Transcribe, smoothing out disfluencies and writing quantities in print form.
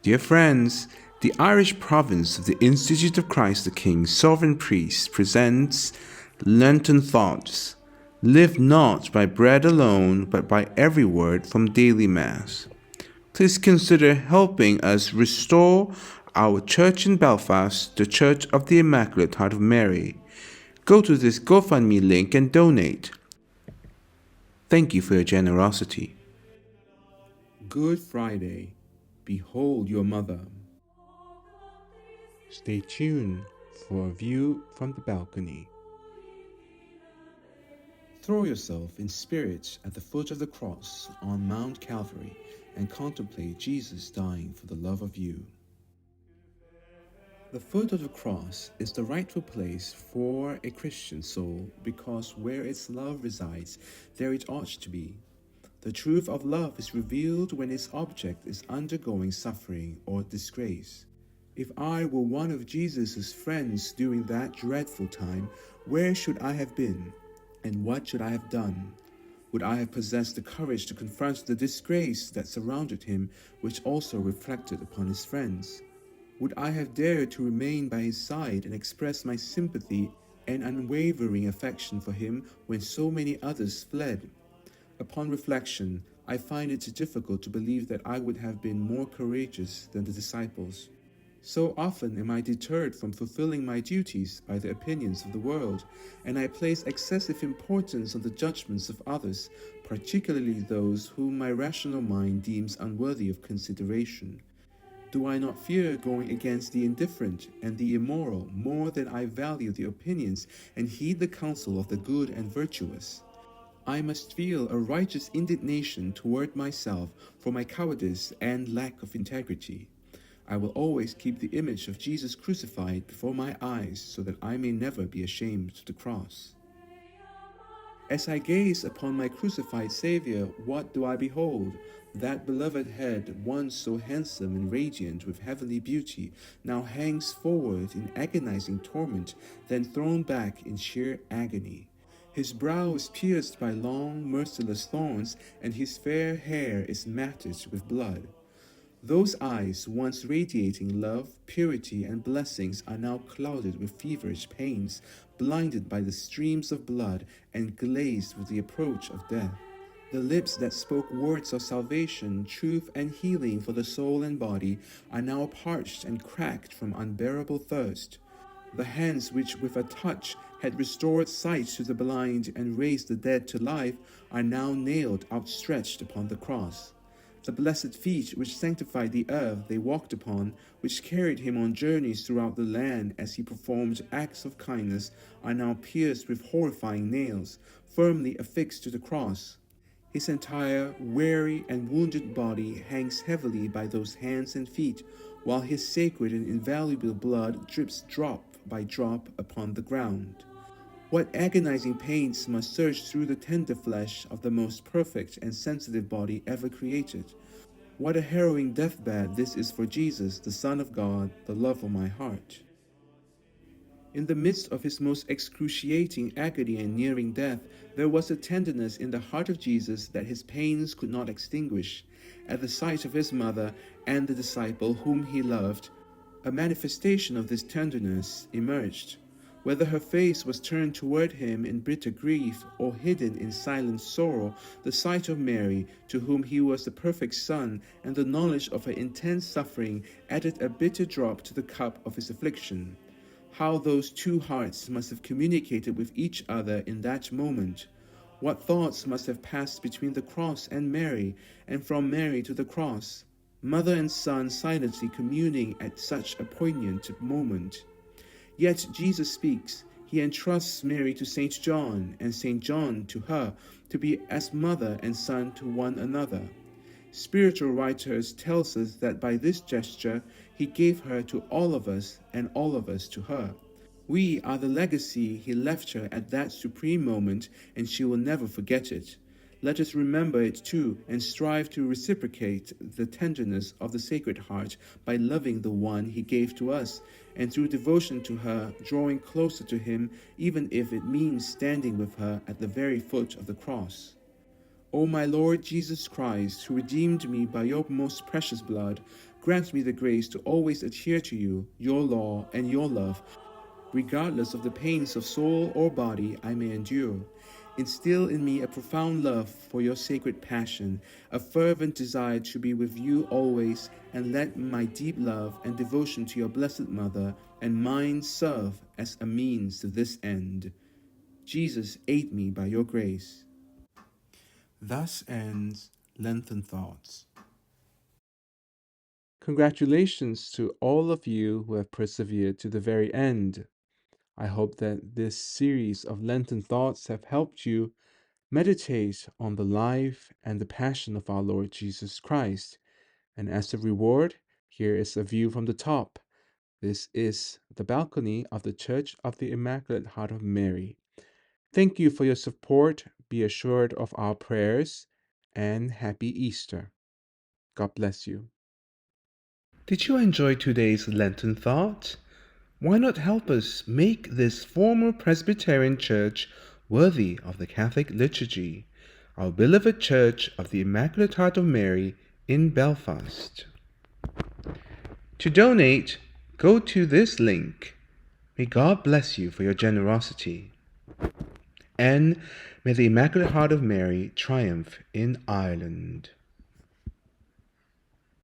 Dear friends, the Irish province of the Institute of Christ the King Sovereign Priest presents Lenten Thoughts. Live not by bread alone, but by every word from daily Mass. Please consider helping us restore our church in Belfast, the Church of the Immaculate Heart of Mary. Go to this GoFundMe link and donate. Thank you for your generosity. Good Friday. Behold your mother. Stay tuned for a view from the balcony. Throw yourself in spirit at the foot of the cross on Mount Calvary and contemplate Jesus dying for the love of you. The foot of the cross is the rightful place for a Christian soul because where its love resides, there it ought to be. The truth of love is revealed when its object is undergoing suffering or disgrace. If I were one of Jesus' friends during that dreadful time, where should I have been? And what should I have done? Would I have possessed the courage to confront the disgrace that surrounded him, which also reflected upon his friends? Would I have dared to remain by his side and express my sympathy and unwavering affection for him when so many others fled? Upon reflection, I find it difficult to believe that I would have been more courageous than the disciples. So often am I deterred from fulfilling my duties by the opinions of the world, and I place excessive importance on the judgments of others, particularly those whom my rational mind deems unworthy of consideration. Do I not fear going against the indifferent and the immoral more than I value the opinions and heed the counsel of the good and virtuous? I must feel a righteous indignation toward myself for my cowardice and lack of integrity. I will always keep the image of Jesus crucified before my eyes so that I may never be ashamed of the cross. As I gaze upon my crucified Savior, what do I behold? That beloved head, once so handsome and radiant with heavenly beauty, now hangs forward in agonizing torment, then thrown back in sheer agony. His brow is pierced by long, merciless thorns, and his fair hair is matted with blood. Those eyes, once radiating love, purity, and blessings, are now clouded with feverish pains, blinded by the streams of blood, and glazed with the approach of death. The lips that spoke words of salvation, truth, and healing for the soul and body are now parched and cracked from unbearable thirst. The hands which with a touch had restored sight to the blind and raised the dead to life are now nailed outstretched upon the cross. The blessed feet which sanctified the earth they walked upon, which carried him on journeys throughout the land as he performed acts of kindness, are now pierced with horrifying nails, firmly affixed to the cross. His entire weary and wounded body hangs heavily by those hands and feet, while his sacred and invaluable blood drips drop by drop upon the ground. What agonizing pains must surge through the tender flesh of the most perfect and sensitive body ever created. What a harrowing deathbed this is for Jesus, the Son of God, the love of my heart. In the midst of his most excruciating agony and nearing death, there was a tenderness in the heart of Jesus that his pains could not extinguish. At the sight of his mother and the disciple whom he loved, a manifestation of this tenderness emerged. Whether her face was turned toward him in bitter grief or hidden in silent sorrow, the sight of Mary, to whom he was the perfect Son, and the knowledge of her intense suffering added a bitter drop to the cup of his affliction. How those two hearts must have communicated with each other in that moment! What thoughts must have passed between the cross and Mary, and from Mary to the cross! Mother and son silently communing at such a poignant moment. Yet Jesus speaks. He entrusts Mary to St. John, and St. John to her, to be as mother and son to one another. Spiritual writers tell us that by this gesture, he gave her to all of us, and all of us to her. We are the legacy he left her at that supreme moment, and she will never forget it. Let us remember it too, and strive to reciprocate the tenderness of the Sacred Heart by loving the one he gave to us, and through devotion to her, drawing closer to him, even if it means standing with her at the very foot of the cross. O my Lord Jesus Christ, who redeemed me by your most precious blood, Grant me the grace to always adhere to you, your law, and your love, regardless of the pains of soul or body I may endure. Instill in me a profound love for your sacred passion, a fervent desire to be with you always, and let my deep love and devotion to your Blessed Mother and mine serve as a means to this end. Jesus, aid me by your grace. Thus ends Lengthened Thoughts. Congratulations to all of you who have persevered to the very end. I hope that this series of Lenten thoughts have helped you meditate on the life and the passion of our Lord Jesus Christ. And as a reward, here is a view from the top. This is the balcony of the Church of the Immaculate Heart of Mary. Thank you for your support. Be assured of our prayers, and happy Easter. God bless you. Did you enjoy today's Lenten thought? Why not help us make this former Presbyterian church worthy of the Catholic liturgy, our beloved Church of the Immaculate Heart of Mary in Belfast? To donate, go to this link. May God bless you for your generosity. And may the Immaculate Heart of Mary triumph in Ireland.